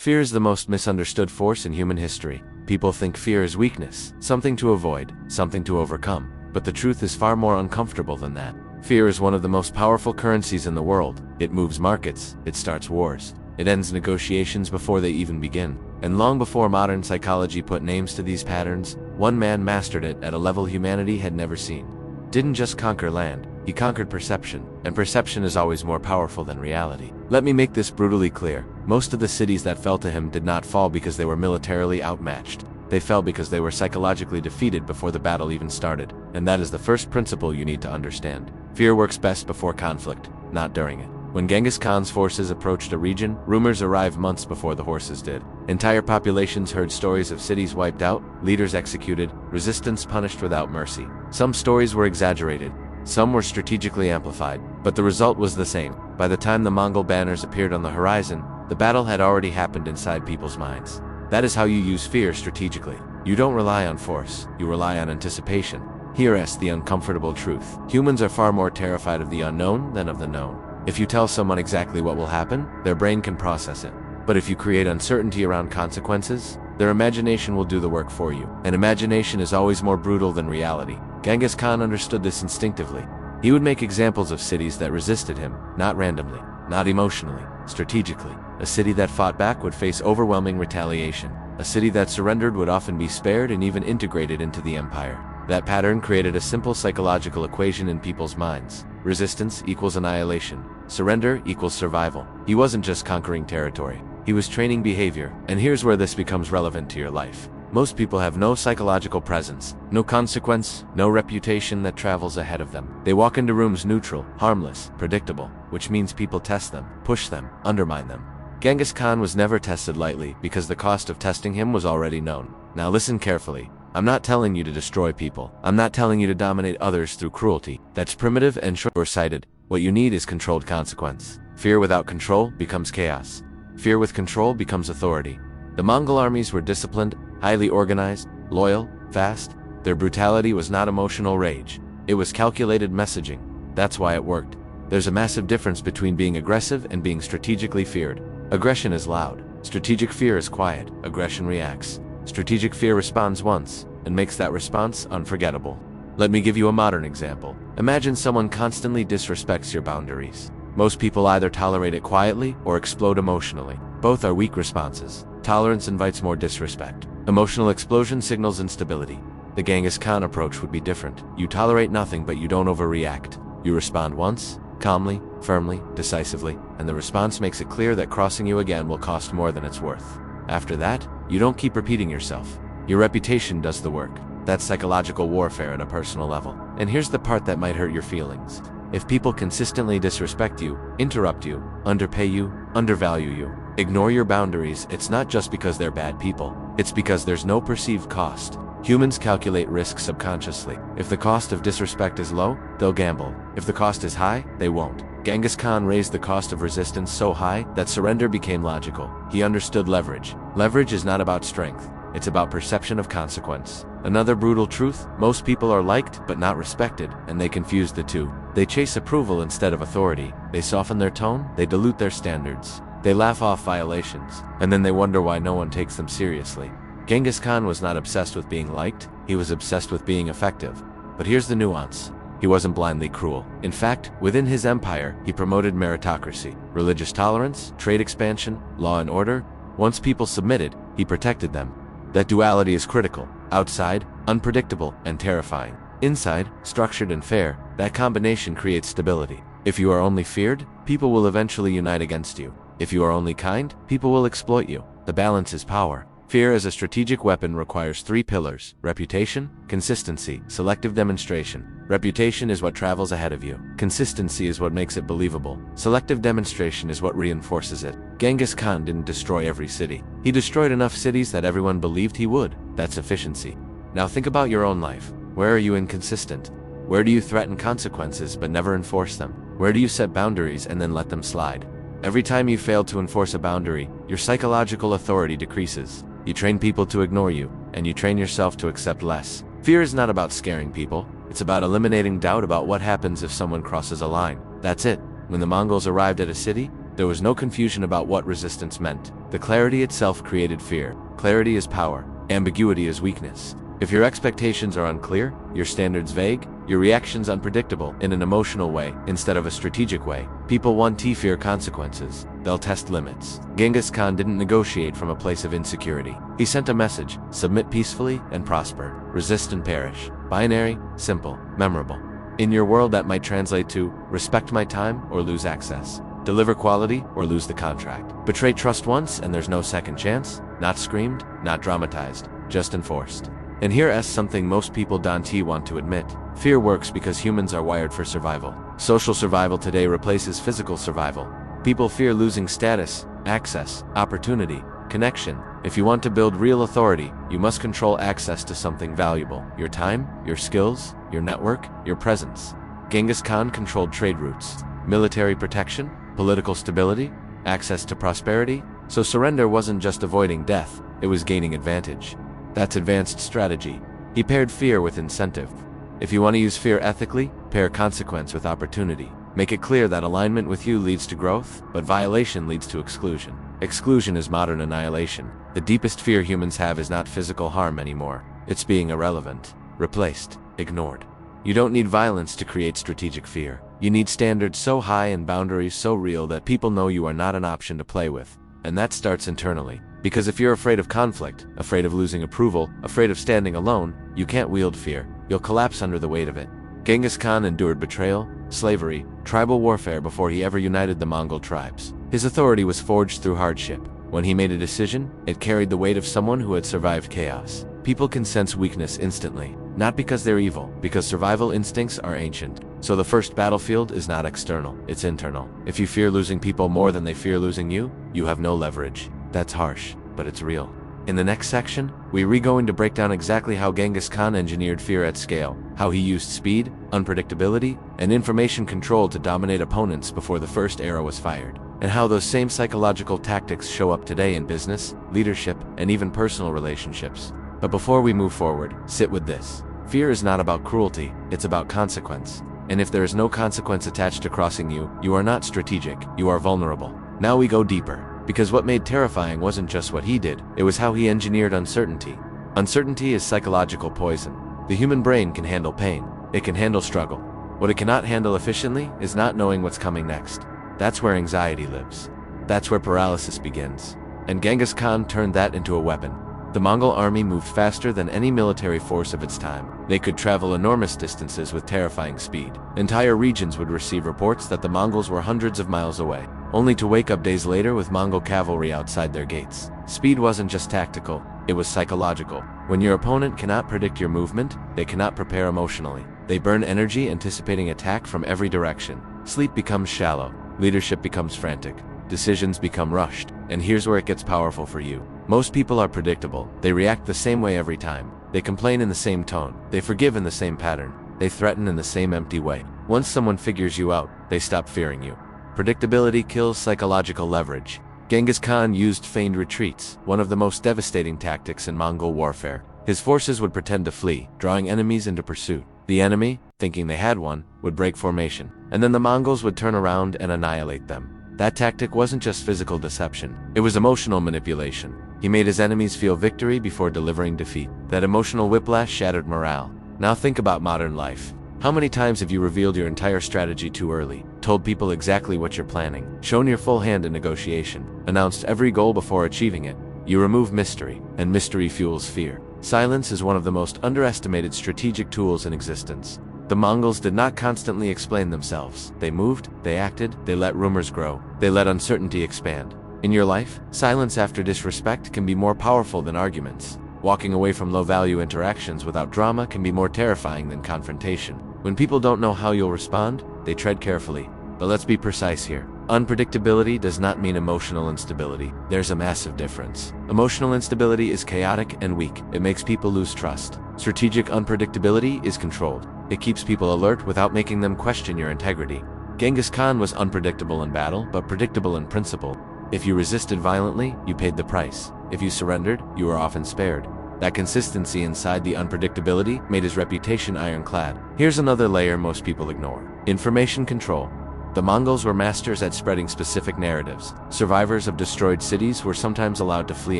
Fear is the most misunderstood force in human history. People think fear is weakness, something to avoid, something to overcome. But the truth is far more uncomfortable than that. Fear is one of the most powerful currencies in the world. It moves markets, it starts wars, it ends negotiations before they even begin. And long before modern psychology put names to these patterns, one man mastered it at a level humanity had never seen. Didn't just conquer land, he conquered perception, and perception is always more powerful than reality. Let me make this brutally clear. Most of the cities that fell to him did not fall because they were militarily outmatched. They fell because they were psychologically defeated before the battle even started. And that is the first principle you need to understand. Fear works best before conflict, not during it. When Genghis Khan's forces approached a region, rumors arrived months before the horses did. Entire populations heard stories of cities wiped out, leaders executed, resistance punished without mercy. Some stories were exaggerated, some were strategically amplified, but the result was the same. By the time the Mongol banners appeared on the horizon, the battle had already happened inside people's minds. That is how you use fear strategically. You don't rely on force, you rely on anticipation. Here is the uncomfortable truth. Humans are far more terrified of the unknown than of the known. If you tell someone exactly what will happen, their brain can process it. But if you create uncertainty around consequences, their imagination will do the work for you. And imagination is always more brutal than reality. Genghis Khan understood this instinctively. He would make examples of cities that resisted him, not randomly, not emotionally, strategically. A city that fought back would face overwhelming retaliation. A city that surrendered would often be spared and even integrated into the empire. That pattern created a simple psychological equation in people's minds. Resistance equals annihilation. Surrender equals survival. He wasn't just conquering territory. He was training behavior. And here's where this becomes relevant to your life. Most people have no psychological presence, no consequence, no reputation that travels ahead of them. They walk into rooms neutral, harmless, predictable, which means people test them, push them, undermine them. Genghis Khan was never tested lightly because the cost of testing him was already known. Now listen carefully. I'm not telling you to destroy people. I'm not telling you to dominate others through cruelty. That's primitive and short-sighted. What you need is controlled consequence. Fear without control becomes chaos. Fear with control becomes authority. The Mongol armies were disciplined, highly organized, loyal, fast. Their brutality was not emotional rage. It was calculated messaging. That's why it worked. There's a massive difference between being aggressive and being strategically feared. Aggression is loud. Strategic fear is quiet. Aggression reacts. Strategic fear responds once, and makes that response unforgettable. Let me give you a modern example. Imagine someone constantly disrespects your boundaries. Most people either tolerate it quietly or explode emotionally. Both are weak responses. Tolerance invites more disrespect. Emotional explosion signals instability. The Genghis Khan approach would be different. You tolerate nothing, but you don't overreact. You respond once, calmly, firmly, decisively, and the response makes it clear that crossing you again will cost more than it's worth. After that, you don't keep repeating yourself. Your reputation does the work. That's psychological warfare at a personal level. And here's the part that might hurt your feelings. If people consistently disrespect you, interrupt you, underpay you, undervalue you, ignore your boundaries, it's not just because they're bad people. It's because there's no perceived cost. Humans calculate risk subconsciously. If the cost of disrespect is low, they'll gamble. If the cost is high, they won't. Genghis Khan raised the cost of resistance so high that surrender became logical. He understood leverage. Leverage is not about strength. It's about perception of consequence. Another brutal truth, most people are liked but not respected, and they confuse the two. They chase approval instead of authority. They soften their tone, they dilute their standards. They laugh off violations, and then they wonder why no one takes them seriously. Genghis Khan was not obsessed with being liked, he was obsessed with being effective. But here's the nuance. He wasn't blindly cruel. In fact, within his empire, he promoted meritocracy, religious tolerance, trade expansion, law and order. Once people submitted, he protected them. That duality is critical. Outside, unpredictable and terrifying. Inside, structured and fair. That combination creates stability. If you are only feared, people will eventually unite against you. If you are only kind, people will exploit you. The balance is power. Fear as a strategic weapon requires three pillars: reputation, consistency, selective demonstration. Reputation is what travels ahead of you. Consistency is what makes it believable. Selective demonstration is what reinforces it. Genghis Khan didn't destroy every city. He destroyed enough cities that everyone believed he would. That's efficiency. Now think about your own life. Where are you inconsistent? Where do you threaten consequences but never enforce them? Where do you set boundaries and then let them slide? Every time you fail to enforce a boundary, your psychological authority decreases. You train people to ignore you, and you train yourself to accept less. Fear is not about scaring people. It's about eliminating doubt about what happens if someone crosses a line. That's it. When the Mongols arrived at a city, There was no confusion about what resistance meant. The clarity itself created fear. Clarity is power. Ambiguity is weakness. If your expectations are unclear, your standards vague, your reactions unpredictable in an emotional way instead of a strategic way, people want to fear consequences. They'll test limits. Genghis Khan didn't negotiate from a place of insecurity. He sent a message: submit peacefully and prosper. Resist and perish. Binary, simple, memorable. In your world that might translate to respect my time or lose access. Deliver quality or lose the contract. Betray trust once and there's no second chance. Not screamed, not dramatized, just enforced. And here's something most people don't want to admit. Fear works because humans are wired for survival. Social survival today replaces physical survival. People fear losing status, access, opportunity, connection. If you want to build real authority, you must control access to something valuable. Your time, your skills, your network, your presence. Genghis Khan controlled trade routes, military protection, political stability, access to prosperity. So surrender wasn't just avoiding death, it was gaining advantage. That's advanced strategy. He paired fear with incentive. If you want to use fear ethically, pair consequence with opportunity. Make it clear that alignment with you leads to growth, but violation leads to exclusion. Exclusion is modern annihilation. The deepest fear humans have is not physical harm anymore. It's being irrelevant, replaced, ignored. You don't need violence to create strategic fear. You need standards so high and boundaries so real that people know you are not an option to play with. And that starts internally. Because if you're afraid of conflict, afraid of losing approval, afraid of standing alone, you can't wield fear. You'll collapse under the weight of it. Genghis Khan endured betrayal, slavery, tribal warfare before he ever united the Mongol tribes. His authority was forged through hardship. When he made a decision, it carried the weight of someone who had survived chaos. People can sense weakness instantly, not because they're evil, because survival instincts are ancient. So the first battlefield is not external, it's internal. If you fear losing people more than they fear losing you, you have no leverage. That's harsh, but it's real. In the next section, we're going to break down exactly how Genghis Khan engineered fear at scale, how he used speed, unpredictability, and information control to dominate opponents before the first arrow was fired, and how those same psychological tactics show up today in business, leadership, and even personal relationships. But before we move forward, sit with this. Fear is not about cruelty, it's about consequence. And if there is no consequence attached to crossing you, you are not strategic, you are vulnerable. Now we go deeper. Because what made terrifying wasn't just what he did, it was how he engineered uncertainty. Uncertainty is psychological poison. The human brain can handle pain. It can handle struggle. What it cannot handle efficiently is not knowing what's coming next. That's where anxiety lives. That's where paralysis begins. And Genghis Khan turned that into a weapon. The Mongol army moved faster than any military force of its time. They could travel enormous distances with terrifying speed. Entire regions would receive reports that the Mongols were hundreds of miles away, only to wake up days later with Mongol cavalry outside their gates. Speed wasn't just tactical, it was psychological. When your opponent cannot predict your movement, they cannot prepare emotionally. They burn energy anticipating attack from every direction. Sleep becomes shallow, leadership becomes frantic, decisions become rushed. And here's where it gets powerful for you. Most people are predictable. They react the same way every time. They complain in the same tone. They forgive in the same pattern. They threaten in the same empty way. Once someone figures you out, they stop fearing you. Predictability kills psychological leverage. Genghis Khan used feigned retreats, one of the most devastating tactics in Mongol warfare. His forces would pretend to flee, drawing enemies into pursuit. The enemy, thinking they had one, would break formation, and then the Mongols would turn around and annihilate them. That tactic wasn't just physical deception, it was emotional manipulation. He made his enemies feel victory before delivering defeat. That emotional whiplash shattered morale. Now think about modern life. How many times have you revealed your entire strategy too early, told people exactly what you're planning, shown your full hand in negotiation, announced every goal before achieving it? You remove mystery, and mystery fuels fear. Silence is one of the most underestimated strategic tools in existence. The Mongols did not constantly explain themselves. They moved, they acted, they let rumors grow, they let uncertainty expand. In your life, silence after disrespect can be more powerful than arguments. Walking away from low-value interactions without drama can be more terrifying than confrontation. When people don't know how you'll respond, they tread carefully. But let's be precise here. Unpredictability does not mean emotional instability. There's a massive difference. Emotional instability is chaotic and weak. It makes people lose trust. Strategic unpredictability is controlled. It keeps people alert without making them question your integrity. Genghis Khan was unpredictable in battle, but predictable in principle. If you resisted violently, you paid the price. If you surrendered, you were often spared. That consistency inside the unpredictability made his reputation ironclad. Here's another layer most people ignore. Information control. The Mongols were masters at spreading specific narratives. Survivors of destroyed cities were sometimes allowed to flee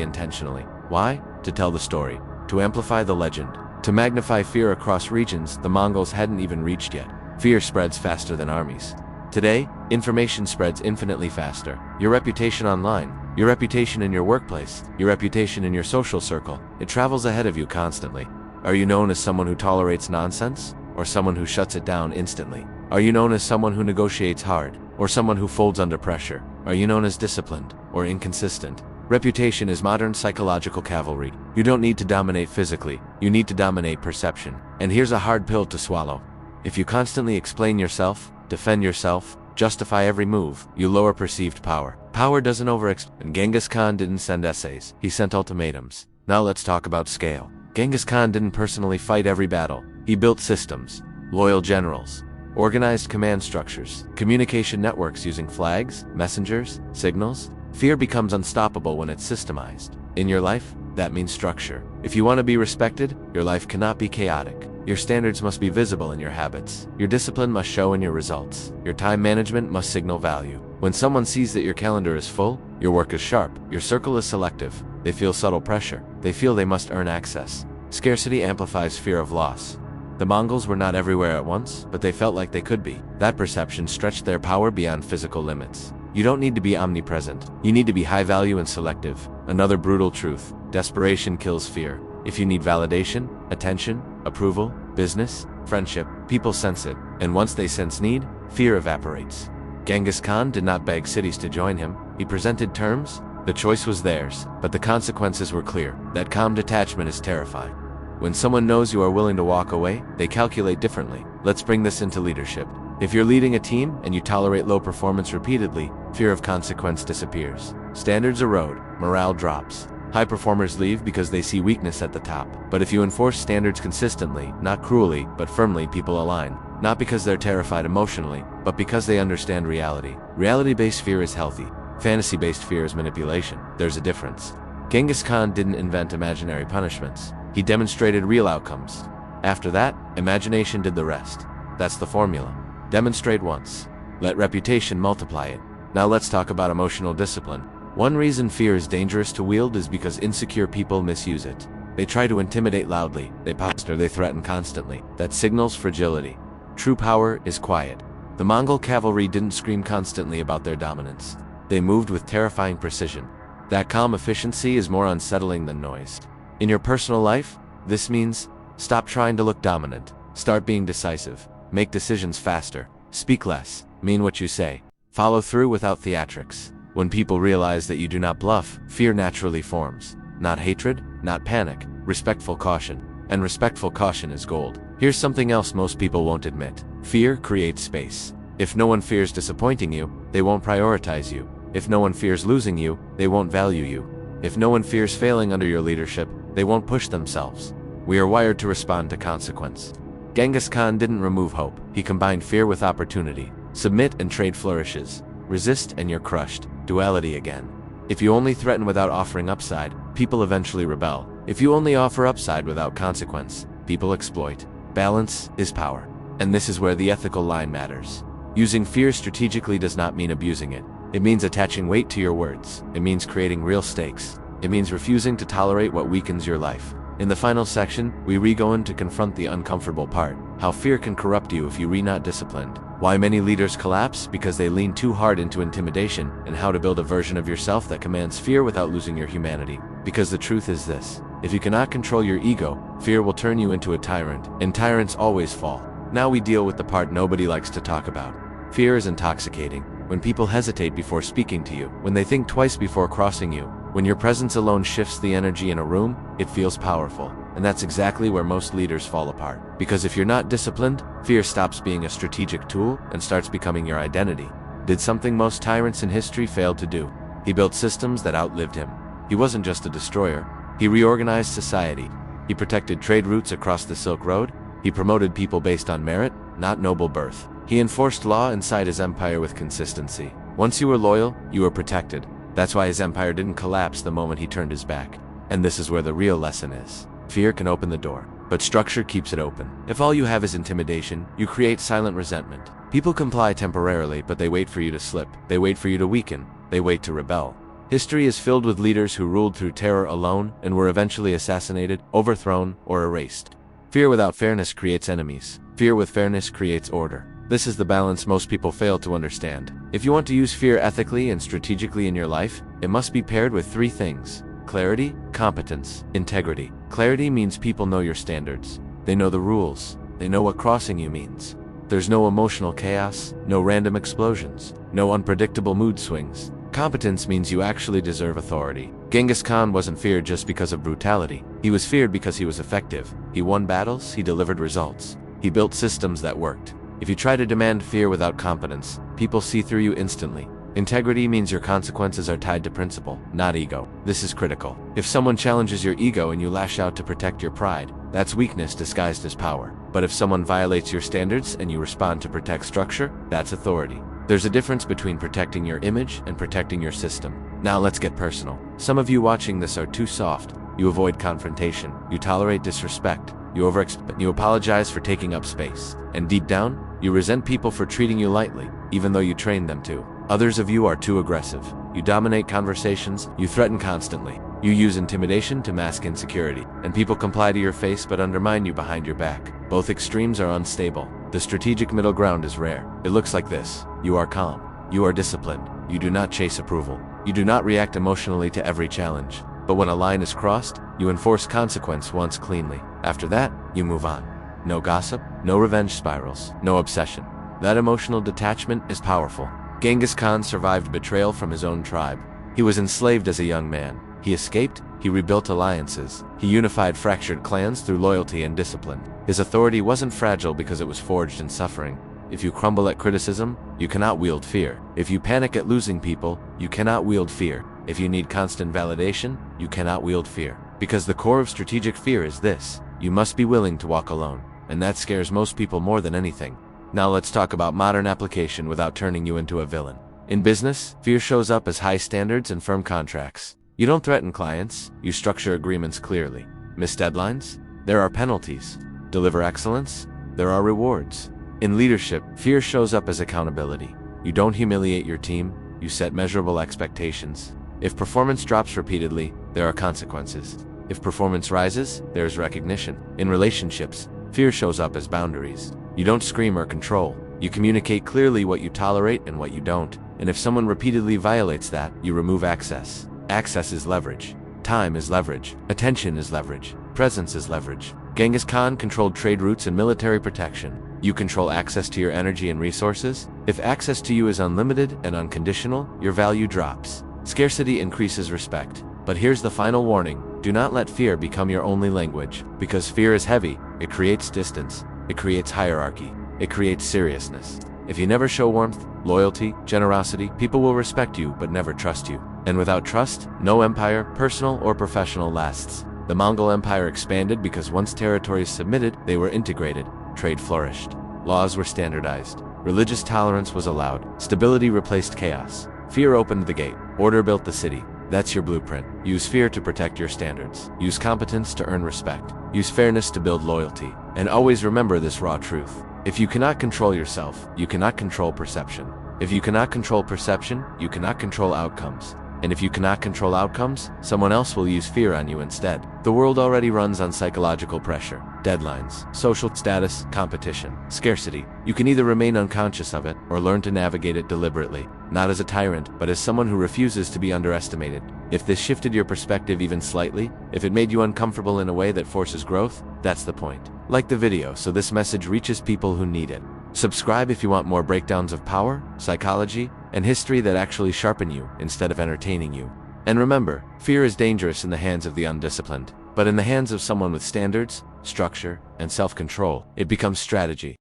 intentionally. Why? To tell the story, to amplify the legend, to magnify fear across regions the Mongols hadn't even reached yet. Fear spreads faster than armies. Today, information spreads infinitely faster. Your reputation online, your reputation in your workplace, your reputation in your social circle, it travels ahead of you constantly. Are you known as someone who tolerates nonsense, or someone who shuts it down instantly? Are you known as someone who negotiates hard, or someone who folds under pressure? Are you known as disciplined, or inconsistent? Reputation is modern psychological cavalry. You don't need to dominate physically, you need to dominate perception. And here's a hard pill to swallow. If you constantly explain yourself, defend yourself, justify every move, you lower perceived power. Power doesn't and Genghis Khan didn't send essays, he sent ultimatums. Now let's talk about scale. Genghis Khan didn't personally fight every battle. He built systems, loyal generals, organized command structures, communication networks using flags, messengers, signals. Fear becomes unstoppable when it's systemized. In your life, that means structure. If you want to be respected, your life cannot be chaotic. Your standards must be visible in your habits. Your discipline must show in your results. Your time management must signal value. When someone sees that your calendar is full, your work is sharp, your circle is selective, they feel subtle pressure. They feel they must earn access. Scarcity amplifies fear of loss. The Mongols were not everywhere at once, but they felt like they could be. That perception stretched their power beyond physical limits. You don't need to be omnipresent. You need to be high value and selective. Another brutal truth: desperation kills fear. If you need validation, attention, approval, business, friendship, people sense it. And once they sense need, fear evaporates. Genghis Khan did not beg cities to join him. He presented terms. The choice was theirs, but the consequences were clear. That calm detachment is terrifying. When someone knows you are willing to walk away, they calculate differently. Let's bring this into leadership. If you're leading a team and you tolerate low performance repeatedly, fear of consequence disappears. Standards erode, morale drops. High performers leave because they see weakness at the top. But if you enforce standards consistently, not cruelly, but firmly, people align. Not because they're terrified emotionally, but because they understand reality. Reality-based fear is healthy. Fantasy-based fear is manipulation. There's a difference. Genghis Khan didn't invent imaginary punishments. He demonstrated real outcomes. After that, imagination did the rest. That's the formula. Demonstrate once. Let reputation multiply it. Now let's talk about emotional discipline. One reason fear is dangerous to wield is because insecure people misuse it. They try to intimidate loudly, they posture, they threaten constantly. That signals fragility. True power is quiet. The Mongol cavalry didn't scream constantly about their dominance. They moved with terrifying precision. That calm efficiency is more unsettling than noise. In your personal life, this means stop trying to look dominant. Start being decisive. Make decisions faster. Speak less. Mean what you say. Follow through without theatrics. When people realize that you do not bluff, fear naturally forms. Not hatred, not panic, respectful caution. And respectful caution is gold. Here's something else most people won't admit. Fear creates space. If no one fears disappointing you, they won't prioritize you. If no one fears losing you, they won't value you. If no one fears failing under your leadership, they won't push themselves. We are wired to respond to consequence. Genghis Khan didn't remove hope. He combined fear with opportunity. Submit and trade flourishes. Resist and you're crushed. Duality again. If you only threaten without offering upside, people eventually rebel. If you only offer upside without consequence, people exploit. Balance is power. And this is where the ethical line matters. Using fear strategically does not mean abusing it. It means attaching weight to your words. It means creating real stakes. It means refusing to tolerate what weakens your life. In the final section, we go in to confront the uncomfortable part. How fear can corrupt you if you are not disciplined. Why many leaders collapse because they lean too hard into intimidation, and how to build a version of yourself that commands fear without losing your humanity. Because the truth is this: if you cannot control your ego, fear will turn you into a tyrant, and tyrants always fall. Now we deal with the part nobody likes to talk about. Fear is intoxicating. When people hesitate before speaking to you, when they think twice before crossing you, when your presence alone shifts the energy in a room, it feels powerful. And that's exactly where most leaders fall apart. Because if you're not disciplined, fear stops being a strategic tool and starts becoming your identity. Did something most tyrants in history fail to do. He built systems that outlived him. He wasn't just a destroyer. He reorganized society. He protected trade routes across the Silk Road. He promoted people based on merit, not noble birth. He enforced law inside his empire with consistency. Once you were loyal, you were protected. That's why his empire didn't collapse the moment he turned his back. And this is where the real lesson is. Fear can open the door, but structure keeps it open. If all you have is intimidation, you create silent resentment. People comply temporarily, but they wait for you to slip. They wait for you to weaken. They wait to rebel. History is filled with leaders who ruled through terror alone and were eventually assassinated, overthrown, or erased. Fear without fairness creates enemies. Fear with fairness creates order. This is the balance most people fail to understand. If you want to use fear ethically and strategically in your life, it must be paired with three things: clarity, competence, integrity. Clarity means people know your standards. They know the rules. They know what crossing you means. There's no emotional chaos, no random explosions, no unpredictable mood swings. Competence means you actually deserve authority. Genghis Khan wasn't feared just because of brutality. He was feared because he was effective. He won battles, he delivered results. He built systems that worked. If you try to demand fear without competence, people see through you instantly. Integrity means your consequences are tied to principle, not ego. This is critical. If someone challenges your ego and you lash out to protect your pride, that's weakness disguised as power. But if someone violates your standards and you respond to protect structure, that's authority. There's a difference between protecting your image and protecting your system. Now let's get personal. Some of you watching this are too soft. You avoid confrontation. You tolerate disrespect. You apologize for taking up space. And deep down, you resent people for treating you lightly, even though you trained them to. Others of you are too aggressive. You dominate conversations. You threaten constantly. You use intimidation to mask insecurity. And people comply to your face but undermine you behind your back. Both extremes are unstable. The strategic middle ground is rare. It looks like this. You are calm. You are disciplined. You do not chase approval. You do not react emotionally to every challenge. But when a line is crossed, you enforce consequence once cleanly. After that, you move on. No gossip, no revenge spirals, no obsession. That emotional detachment is powerful. Genghis Khan survived betrayal from his own tribe. He was enslaved as a young man. He escaped, he rebuilt alliances. He unified fractured clans through loyalty and discipline. His authority wasn't fragile because it was forged in suffering. If you crumble at criticism, you cannot wield fear. If you panic at losing people, you cannot wield fear. If you need constant validation, you cannot wield fear. Because the core of strategic fear is this: you must be willing to walk alone. And that scares most people more than anything. Now let's talk about modern application without turning you into a villain. In business, fear shows up as high standards and firm contracts. You don't threaten clients, you structure agreements clearly. Miss deadlines? There are penalties. Deliver excellence? There are rewards. In leadership, fear shows up as accountability. You don't humiliate your team, you set measurable expectations. If performance drops repeatedly, there are consequences. If performance rises, there's recognition. In relationships, fear shows up as boundaries. You don't scream or control. You communicate clearly what you tolerate and what you don't. And if someone repeatedly violates that, you remove access. Access is leverage. Time is leverage. Attention is leverage. Presence is leverage. Genghis Khan controlled trade routes and military protection. You control access to your energy and resources. If access to you is unlimited and unconditional, your value drops. Scarcity increases respect. But here's the final warning. Do not let fear become your only language. Because fear is heavy, it creates distance. It creates hierarchy. It creates seriousness. If you never show warmth, loyalty, generosity, people will respect you but never trust you. And without trust, no empire, personal or professional, lasts. The Mongol Empire expanded because once territories submitted, they were integrated. Trade flourished. Laws were standardized. Religious tolerance was allowed. Stability replaced chaos. Fear opened the gate. Order built the city. That's your blueprint. Use fear to protect your standards. Use competence to earn respect. Use fairness to build loyalty. And always remember this raw truth. If you cannot control yourself, you cannot control perception. If you cannot control perception, you cannot control outcomes. And if you cannot control outcomes, someone else will use fear on you instead. The world already runs on psychological pressure, deadlines, social status, competition, scarcity. You can either remain unconscious of it or learn to navigate it deliberately, not as a tyrant, but as someone who refuses to be underestimated. If this shifted your perspective even slightly, if it made you uncomfortable in a way that forces growth, that's the point. Like the video so this message reaches people who need it. Subscribe if you want more breakdowns of power, psychology, and history that actually sharpen you instead of entertaining you. And remember, fear is dangerous in the hands of the undisciplined, but in the hands of someone with standards, structure, and self-control, it becomes strategy.